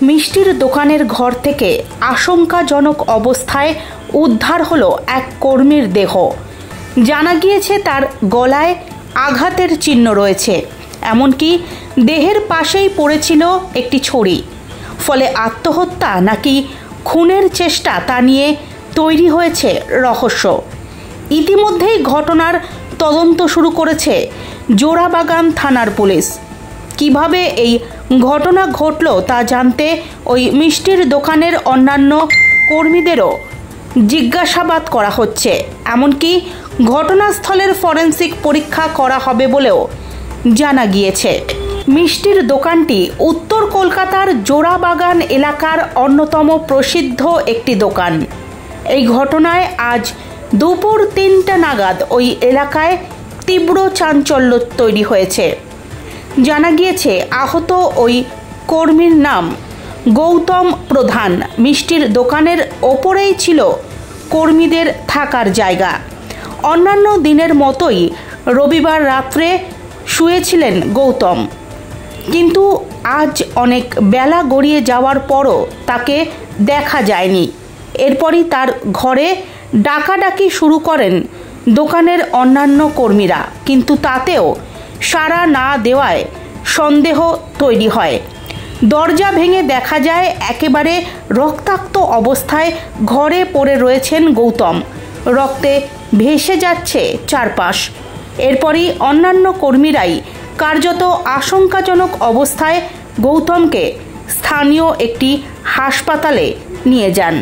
মিষ্টির দোকানের ঘর থেকে আশঙ্কাজনক অবস্থায় উদ্ধার হলো এক কর্মীর দেহ। জানা গিয়েছে তার গলায় আঘাতের চিহ্ন রয়েছে, এমনকি দেহের পাশেই পড়েছিল একটি ছড়ি। ফলে আত্মহত্যা নাকি খুনের চেষ্টা তা নিয়ে তৈরি হয়েছে রহস্য। ইতিমধ্যেই ঘটনার তদন্ত শুরু করেছে জোড়াবাগান থানার পুলিশ। কিভাবে এই ঘটনা ঘটল তা জানতে ওই মিষ্টির দোকানের অন্যান্য কর্মীদেরও জিজ্ঞাসাবাদ করা হচ্ছে। এমনকি ঘটনাস্থলের ফরেনসিক পরীক্ষা করা হবে বলেও জানা গিয়েছে। মিষ্টির দোকানটি উত্তর কলকাতার জোড়াবাগান এলাকার অন্যতম প্রসিদ্ধ একটি দোকান। এই ঘটনায় আজ দুপুর ৩টা নাগাদ ওই এলাকায় তীব্র চাঞ্চল্য তৈরি হয়েছে। জানা গিয়েছে আহত ওই কর্মীর নাম গৌতম প্রধান। মিষ্টির দোকানের ওপরেই ছিল কর্মীদের থাকার জায়গা। অন্যান্য দিনের মতোই রবিবার রাত্রে শুয়েছিলেন গৌতম, কিন্তু আজ অনেক বেলা গড়িয়ে যাওয়ার পরও তাকে দেখা যায়নি। এরপরই তার ঘরে ডাকাডাকি শুরু করেন দোকানের অন্যান্য কর্মীরা, কিন্তু তাতেও সাড়া না দেওয়ায় সন্দেহ তৈরি হয়। দরজা ভেঙে দেখা যায় একেবারে রক্তাক্ত অবস্থায় ঘরে পড়ে রয়েছেন গৌতম। রক্তে ভেসে যাচ্ছে চারপাশ। এরপরই অন্যান্য কর্মীরাই কার্যত আশঙ্কাজনক অবস্থায় গৌতমকে স্থানীয় একটি হাসপাতালে নিয়ে যান।